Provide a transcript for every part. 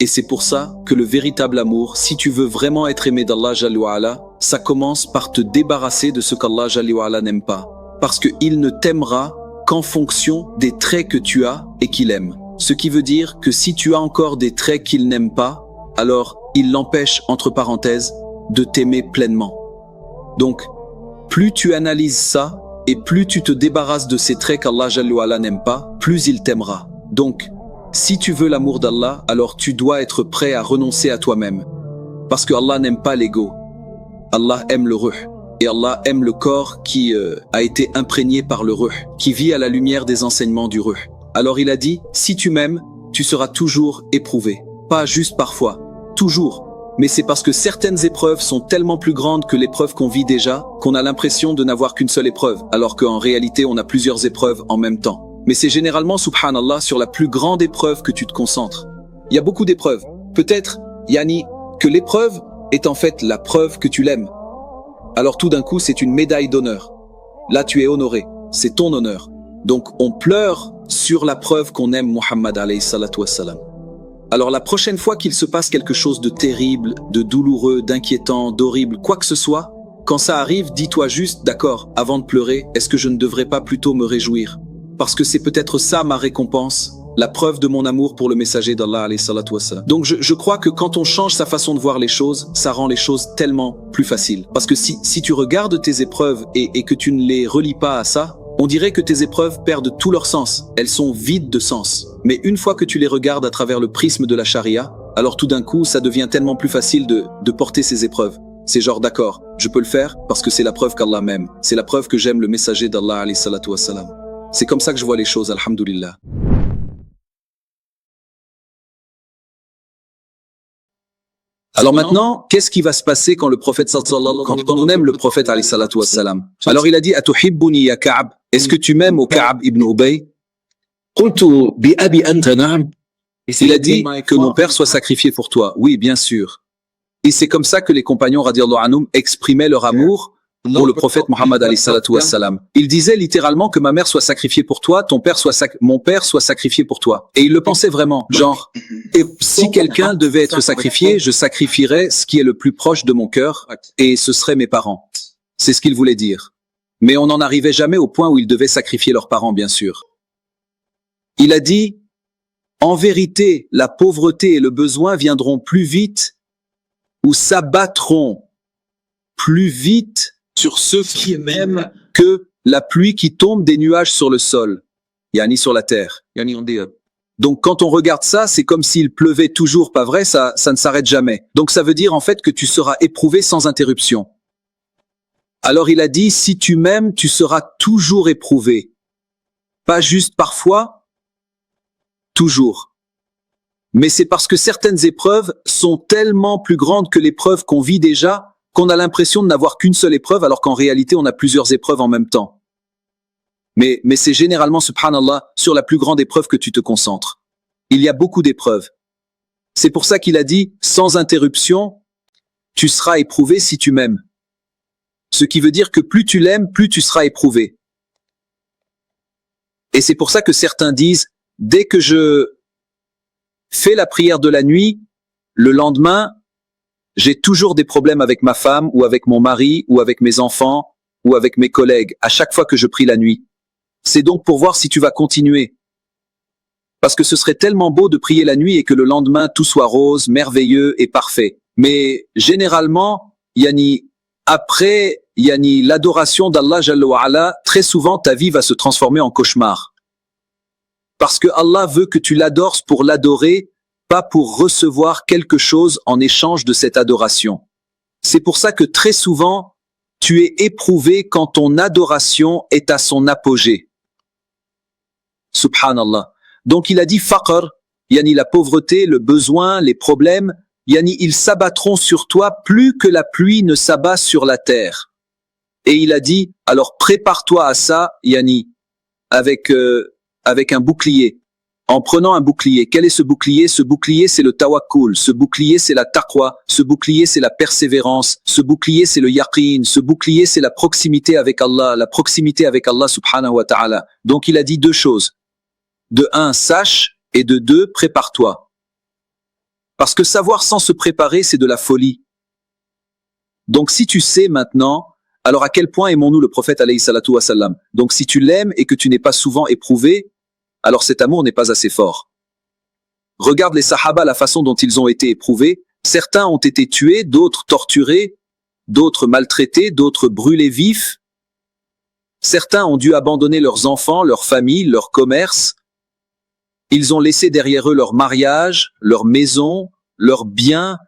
Et c'est pour ça que le véritable amour, si tu veux vraiment être aimé d'Allah Jalla wa Ala, ça commence par te débarrasser de ce qu'Allah Jalla wa Ala n'aime pas. Parce qu'il ne t'aimera qu'en fonction des traits que tu as et qu'il aime. Ce qui veut dire que si tu as encore des traits qu'il n'aime pas, alors il l'empêche, entre parenthèses, de t'aimer pleinement. Donc, plus tu analyses ça, et plus tu te débarrasses de ces traits qu'Allah Jalla wa Ala n'aime pas, plus il t'aimera. Donc, si tu veux l'amour d'Allah, alors tu dois être prêt à renoncer à toi-même. Parce que Allah n'aime pas l'ego. Allah aime le ruh. Et Allah aime le corps qui a été imprégné par le ruh, qui vit à la lumière des enseignements du ruh. Alors il a dit, si tu m'aimes, tu seras toujours éprouvé. Pas juste parfois, toujours. Mais c'est parce que certaines épreuves sont tellement plus grandes que l'épreuve qu'on vit déjà, qu'on a l'impression de n'avoir qu'une seule épreuve, alors qu'en réalité on a plusieurs épreuves en même temps. Mais c'est généralement, subhanallah, sur la plus grande épreuve que tu te concentres. Il y a beaucoup d'épreuves. Peut-être, yani, que l'épreuve est en fait la preuve que tu l'aimes. Alors tout d'un coup, c'est une médaille d'honneur. Là, tu es honoré. C'est ton honneur. Donc, on pleure sur la preuve qu'on aime Muhammad alayhi salatu wassalam. Alors la prochaine fois qu'il se passe quelque chose de terrible, de douloureux, d'inquiétant, d'horrible, quoi que ce soit, quand ça arrive, dis-toi juste, d'accord, avant de pleurer, est-ce que je ne devrais pas plutôt me réjouir? Parce que c'est peut-être ça ma récompense, la preuve de mon amour pour le messager d'Allah alayhi salatu wassalam. Donc je crois que quand on change sa façon de voir les choses, ça rend les choses tellement plus faciles. Parce que si tu regardes tes épreuves et que tu ne les relis pas à ça, on dirait que tes épreuves perdent tout leur sens. Elles sont vides de sens. Mais une fois que tu les regardes à travers le prisme de la charia, alors tout d'un coup, ça devient tellement plus facile de porter ces épreuves. C'est genre, d'accord, je peux le faire parce que c'est la preuve qu'Allah m'aime. C'est la preuve que j'aime le messager d'Allah alayhi salatu wassalam. C'est comme ça que je vois les choses, alhamdulillah. Alors maintenant, qu'est-ce qui va se passer quand le prophète quand on aime le prophète alayhi salatu wassalam? Alors il a dit, Atuhibbuni ya Ka'b, est-ce que tu m'aimes au Ka'b ibn Ubay? Il a dit que mon père soit sacrifié pour toi. Oui, bien sûr. Et c'est comme ça que les compagnons radiallahu anhum exprimaient leur amour pour le prophète Muhammad alayhi salatu wassalam. Il disait littéralement que ma mère soit sacrifiée pour toi, mon père soit sacrifié pour toi. Et il le pensait vraiment, genre, et si quelqu'un devait être sacrifié, je sacrifierais ce qui est le plus proche de mon cœur, et ce seraient mes parents. C'est ce qu'il voulait dire. Mais on n'en arrivait jamais au point où ils devaient sacrifier leurs parents, bien sûr. Il a dit, en vérité, la pauvreté et le besoin viendront plus vite, ou s'abattront plus vite sur ceux qui m'aiment que la pluie qui tombe des nuages sur le sol, yani sur la terre. Donc quand on regarde ça, c'est comme s'il pleuvait toujours, pas vrai, ça ne s'arrête jamais. Donc ça veut dire en fait que tu seras éprouvé sans interruption. Alors il a dit, si tu m'aimes, tu seras toujours éprouvé. Pas juste parfois, toujours. Mais c'est parce que certaines épreuves sont tellement plus grandes que l'épreuve qu'on vit déjà, qu'on a l'impression de n'avoir qu'une seule épreuve, alors qu'en réalité, on a plusieurs épreuves en même temps. Mais c'est généralement, subhanallah, sur la plus grande épreuve que tu te concentres. Il y a beaucoup d'épreuves. C'est pour ça qu'il a dit, sans interruption, tu seras éprouvé si tu m'aimes. Ce qui veut dire que plus tu l'aimes, plus tu seras éprouvé. Et c'est pour ça que certains disent, dès que je fais la prière de la nuit, le lendemain, j'ai toujours des problèmes avec ma femme, ou avec mon mari, ou avec mes enfants, ou avec mes collègues, à chaque fois que je prie la nuit. C'est donc pour voir si tu vas continuer. Parce que ce serait tellement beau de prier la nuit et que le lendemain tout soit rose, merveilleux et parfait. Mais généralement, après l'adoration d'Allah Jalla wa Ala, très souvent ta vie va se transformer en cauchemar. Parce que Allah veut que tu l'adores pour l'adorer, pas pour recevoir quelque chose en échange de cette adoration. C'est pour ça que très souvent, tu es éprouvé quand ton adoration est à son apogée. Subhanallah. Donc il a dit faqr, yani la pauvreté, le besoin, les problèmes, yani ils s'abattront sur toi plus que la pluie ne s'abat sur la terre. Et il a dit, alors prépare-toi à ça, yani, avec un bouclier. En prenant un bouclier. Quel est ce bouclier? Ce bouclier, c'est le tawakkul. Ce bouclier, c'est la taqwa. Ce bouclier, c'est la persévérance. Ce bouclier, c'est le yaqin. Ce bouclier, c'est la proximité avec Allah. La proximité avec Allah subhanahu wa ta'ala. Donc il a dit deux choses. De un, sache, et de deux, prépare-toi. Parce que savoir sans se préparer, c'est de la folie. Donc si tu sais maintenant, alors à quel point aimons-nous le prophète alayhi salatu wa sallam? Donc si tu l'aimes et que tu n'es pas souvent éprouvé, alors cet amour n'est pas assez fort. Regarde les sahaba, la façon dont ils ont été éprouvés. Certains ont été tués, d'autres torturés, d'autres maltraités, d'autres brûlés vifs. Certains ont dû abandonner leurs enfants, leurs familles, leurs commerces. Ils ont laissé derrière eux leur mariage, leur maison, leurs biens.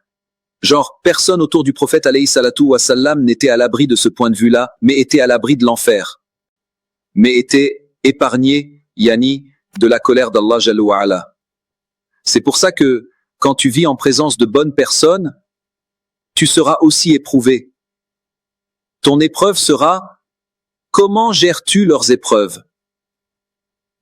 Genre, personne autour du prophète alayhi salatu wa sallam n'était à l'abri de ce point de vue-là, mais était à l'abri de l'enfer. Mais était épargné, yani, de la colère d'Allah Jalla wa Ala. C'est pour ça que, quand tu vis en présence de bonnes personnes, tu seras aussi éprouvé. Ton épreuve sera, comment gères-tu leurs épreuves?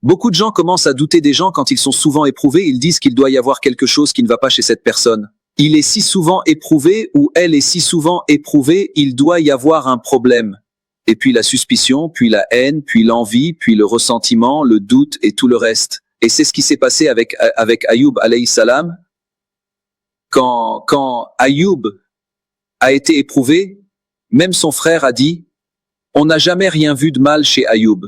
Beaucoup de gens commencent à douter des gens quand ils sont souvent éprouvés, ils disent qu'il doit y avoir quelque chose qui ne va pas chez cette personne. Il est si souvent éprouvé ou elle est si souvent éprouvée, il doit y avoir un problème. Et puis la suspicion, puis la haine, puis l'envie, puis le ressentiment, le doute et tout le reste. Et c'est ce qui s'est passé avec Ayoub alayhi salam. Quand Ayoub a été éprouvé, même son frère a dit, on n'a jamais rien vu de mal chez Ayoub.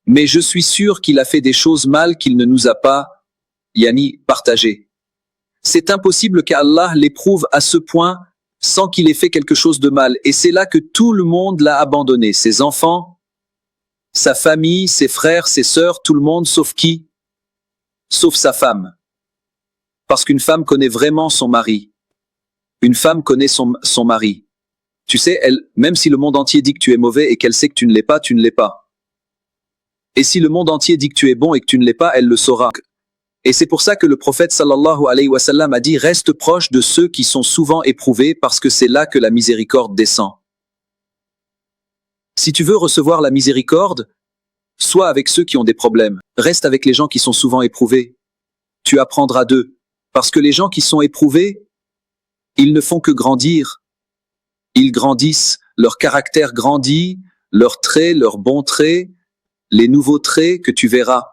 Mais je suis sûr qu'il a fait des choses mal qu'il ne nous a pas, yani, partagées. C'est impossible qu'Allah l'éprouve à ce point sans qu'il ait fait quelque chose de mal. Et c'est là que tout le monde l'a abandonné. Ses enfants, sa famille, ses frères, ses sœurs, tout le monde, sauf qui? Sauf sa femme. Parce qu'une femme connaît vraiment son mari. Une femme connaît son mari. Tu sais, elle, même si le monde entier dit que tu es mauvais et qu'elle sait que tu ne l'es pas, tu ne l'es pas. Et si le monde entier dit que tu es bon et que tu ne l'es pas, elle le saura. Et c'est pour ça que le prophète sallallahu alayhi wa sallam a dit, reste proche de ceux qui sont souvent éprouvés parce que c'est là que la miséricorde descend. Si tu veux recevoir la miséricorde, sois avec ceux qui ont des problèmes. Reste avec les gens qui sont souvent éprouvés. Tu apprendras d'eux. Parce que les gens qui sont éprouvés, ils ne font que grandir. Ils grandissent, leur caractère grandit, leurs traits, leurs bons traits, les nouveaux traits que tu verras.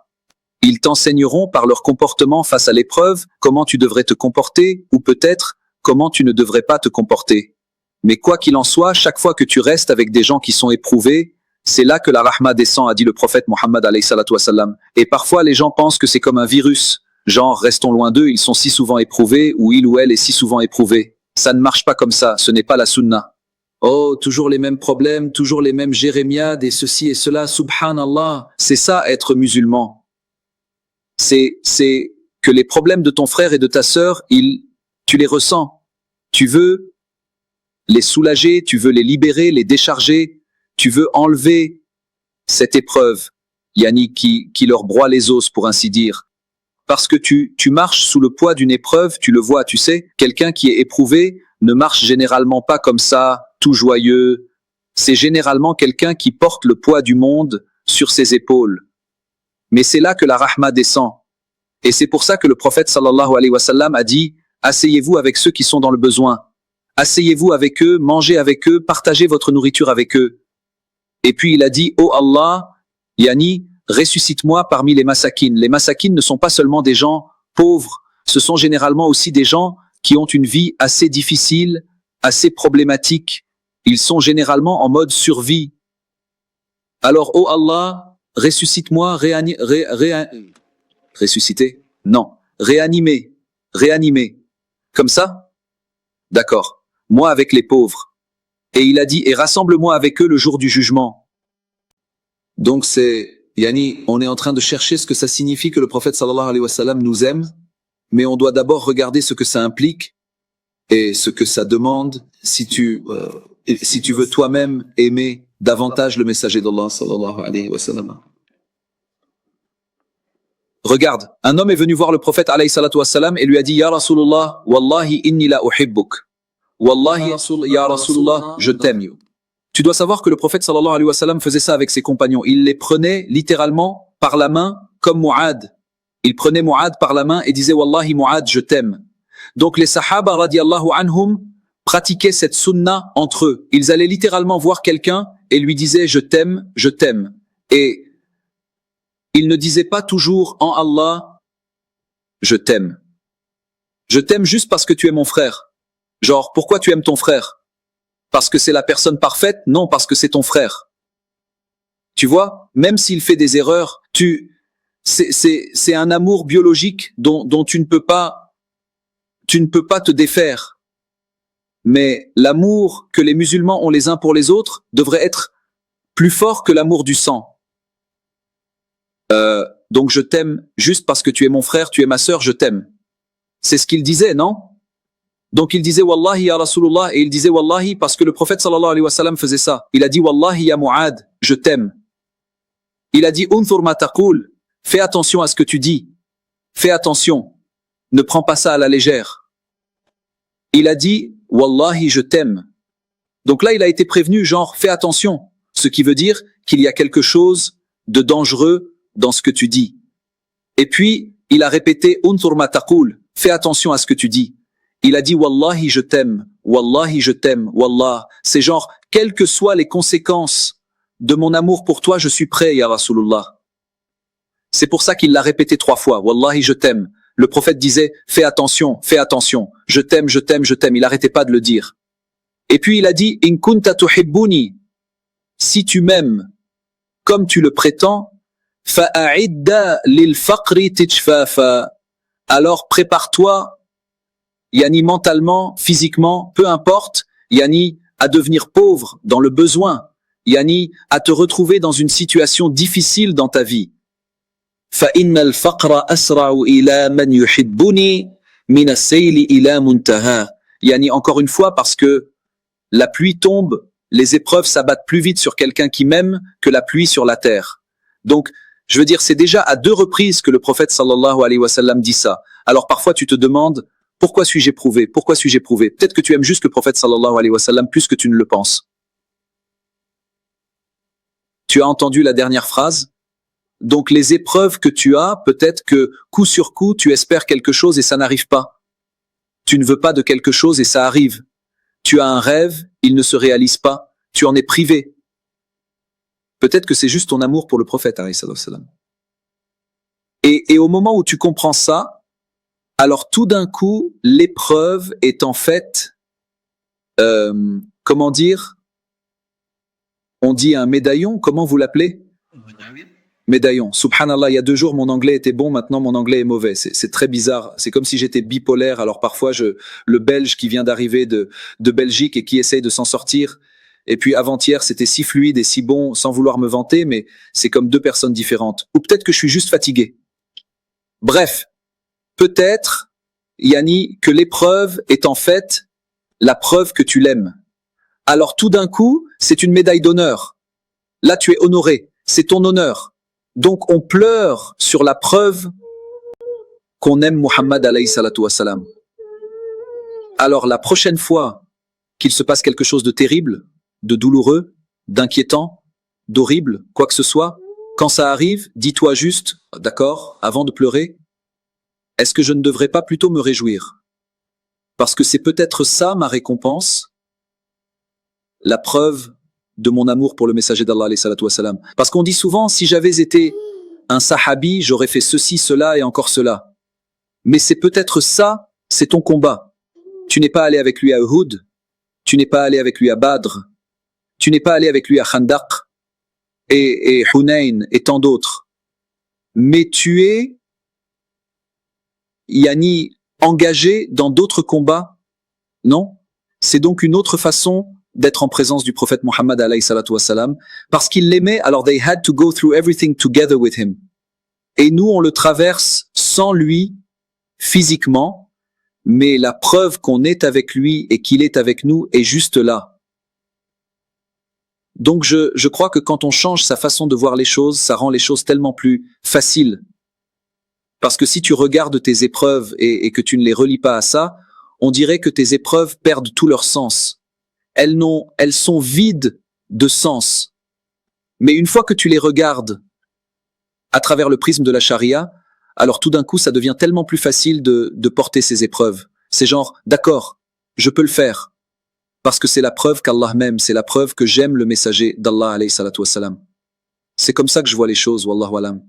Ils t'enseigneront par leur comportement face à l'épreuve comment tu devrais te comporter ou peut-être comment tu ne devrais pas te comporter. Mais quoi qu'il en soit, chaque fois que tu restes avec des gens qui sont éprouvés, c'est là que la rahma descend, a dit le prophète Mohammed alayhi salatu wa sallam. Et parfois les gens pensent que c'est comme un virus, genre restons loin d'eux, ils sont si souvent éprouvés ou il ou elle est si souvent éprouvé. Ça ne marche pas comme ça, ce n'est pas la sunna. Oh, toujours les mêmes problèmes, toujours les mêmes jérémiades et ceci et cela, subhanallah. C'est ça être musulman. C'est que les problèmes de ton frère et de ta sœur, tu les ressens. Tu veux les soulager, tu veux les libérer, les décharger, tu veux enlever cette épreuve, yani qui leur broie les os, pour ainsi dire. Parce que tu marches sous le poids d'une épreuve, tu le vois, tu sais, quelqu'un qui est éprouvé ne marche généralement pas comme ça, tout joyeux. C'est généralement quelqu'un qui porte le poids du monde sur ses épaules. Mais c'est là que la rahma descend. Et c'est pour ça que le prophète sallallahu alayhi wa sallam a dit, asseyez-vous avec ceux qui sont dans le besoin. Asseyez-vous avec eux, mangez avec eux, partagez votre nourriture avec eux. Et puis il a dit, oh Allah, yani, ressuscite-moi parmi les masakines. Les masakines ne sont pas seulement des gens pauvres, ce sont généralement aussi des gens qui ont une vie assez difficile, assez problématique. Ils sont généralement en mode survie. Alors, oh Allah, ressuscite-moi, ressusciter? Non. Réanimer. Réanimer. Comme ça? D'accord. Moi avec les pauvres. Et il a dit, et rassemble-moi avec eux le jour du jugement. Donc c'est, yani, on est en train de chercher ce que ça signifie que le prophète sallallahu alayhi wa sallam nous aime, mais on doit d'abord regarder ce que ça implique et ce que ça demande si tu veux toi-même aimer davantage le messager d'Allah sallallahu alayhi wa sallam. Regarde, un homme est venu voir le prophète alayhi salatu wassalam et lui a dit, Ya Rasulullah, Wallahi inni la uhibbuk. Wallahi, Ya Rasulullah, je t'aime. Tu dois savoir que le prophète sallallahu alayhi wa sallam faisait ça avec ses compagnons. Il les prenait littéralement par la main comme Mu'ad. Il prenait Mu'ad par la main et disait, Wallahi Mu'ad, je t'aime. Donc les sahaba radiallahu anhum pratiquaient cette sunna entre eux. Ils allaient littéralement voir quelqu'un et lui disaient, je t'aime, je t'aime. Et il ne disait pas toujours en Allah, je t'aime. Je t'aime juste parce que tu es mon frère. Genre, pourquoi tu aimes ton frère? Parce que c'est la personne parfaite? Non, parce que c'est ton frère. Tu vois, même s'il fait des erreurs, c'est un amour biologique dont tu ne peux pas te défaire. Mais l'amour que les musulmans ont les uns pour les autres devrait être plus fort que l'amour du sang. Donc je t'aime juste parce que tu es mon frère, tu es ma sœur, je t'aime. C'est ce qu'il disait, non? Donc il disait Wallahi ya Rasulullah, et il disait Wallahi parce que le prophète sallallahu alayhi wa sallam faisait ça. Il a dit Wallahi ya Mu'ad, je t'aime. Il a dit Unthur ma taqul, fais attention à ce que tu dis. Fais attention. Ne prends pas ça à la légère. Il a dit Wallahi, je t'aime. Donc là, il a été prévenu, genre, fais attention. Ce qui veut dire qu'il y a quelque chose de dangereux dans ce que tu dis. Et puis, il a répété Unthur ma taqul, fais attention à ce que tu dis. Il a dit Wallahi, je t'aime. Wallahi, je t'aime. Wallah. C'est genre, quelles que soient les conséquences de mon amour pour toi, je suis prêt, ya Rasulullah. C'est pour ça qu'il l'a répété 3 fois. Wallahi, je t'aime. Le prophète disait, fais attention, je t'aime, je t'aime, je t'aime. Il n'arrêtait pas de le dire. Et puis il a dit, in kunta tuhibbuni, si tu m'aimes comme tu le prétends, fa'a'idda lil faqri tijfafa. Alors prépare-toi, yani mentalement, physiquement, peu importe, yani à devenir pauvre dans le besoin, yani à te retrouver dans une situation difficile dans ta vie. فإن الفقر أسرع إلى من يحبني من السيل إلى منتهى. Yani encore une fois parce que la pluie tombe, les épreuves s'abattent plus vite sur quelqu'un qui m'aime que la pluie sur la terre. Donc, je veux dire, c'est déjà à 2 reprises que le prophète sallallahu alayhi wa sallam dit ça. Alors parfois tu te demandes, pourquoi suis-je éprouvé? Pourquoi suis-je éprouvé? Peut-être que tu aimes juste le prophète sallallahu alayhi wa sallam plus que tu ne le penses. Tu as entendu la dernière phrase? Donc les épreuves que tu as, peut-être que coup sur coup, tu espères quelque chose et ça n'arrive pas. Tu ne veux pas de quelque chose et ça arrive. Tu as un rêve, il ne se réalise pas. Tu en es privé. Peut-être que c'est juste ton amour pour le prophète, alayhi salam. Et au moment où tu comprends ça, alors tout d'un coup, l'épreuve est en fait, comment dire? On dit un médaillon, comment vous l'appelez? Médaillon. Subhanallah, il y a 2 jours, mon anglais était bon, maintenant mon anglais est mauvais. C'est très bizarre. C'est comme si j'étais bipolaire. Alors parfois, le Belge qui vient d'arriver de Belgique et qui essaye de s'en sortir. Et puis avant-hier, c'était si fluide et si bon, sans vouloir me vanter, mais c'est comme 2 personnes différentes. Ou peut-être que je suis juste fatigué. Bref, peut-être, Yani, que l'épreuve est en fait la preuve que tu l'aimes. Alors tout d'un coup, c'est une médaille d'honneur. Là, tu es honoré. C'est ton honneur. Donc on pleure sur la preuve qu'on aime Muhammad alayhi salatu wassalam. Alors la prochaine fois qu'il se passe quelque chose de terrible, de douloureux, d'inquiétant, d'horrible, quoi que ce soit, quand ça arrive, dis-toi juste, d'accord, avant de pleurer, est-ce que je ne devrais pas plutôt me réjouir? Parce que c'est peut-être ça ma récompense, la preuve de mon amour pour le messager d'Allah alayhi salatu wassalam. Parce qu'on dit souvent, si j'avais été un sahabi, j'aurais fait ceci, cela et encore cela. Mais c'est peut-être ça, c'est ton combat. Tu n'es pas allé avec lui à Uhud, tu n'es pas allé avec lui à Badr, tu n'es pas allé avec lui à Khandaq et Hunayn et tant d'autres. Mais tu es, yani, engagé dans d'autres combats, non? C'est donc une autre façon d'être en présence du prophète Muhammad alayhi salatu wassalam, parce qu'il l'aimait, alors they had to go through everything together with him. Et nous, on le traverse sans lui, physiquement, mais la preuve qu'on est avec lui et qu'il est avec nous est juste là. Donc je crois que quand on change sa façon de voir les choses, ça rend les choses tellement plus faciles. Parce que si tu regardes tes épreuves et que tu ne les relis pas à ça, on dirait que tes épreuves perdent tout leur sens. Elles sont vides de sens. Mais une fois que tu les regardes à travers le prisme de la charia, alors tout d'un coup, ça devient tellement plus facile de porter ces épreuves. C'est genre, d'accord, je peux le faire. Parce que c'est la preuve qu'Allah m'aime, c'est la preuve que j'aime le messager d'Allah alayhi salatu wassalam. C'est comme ça que je vois les choses, wallahu alam.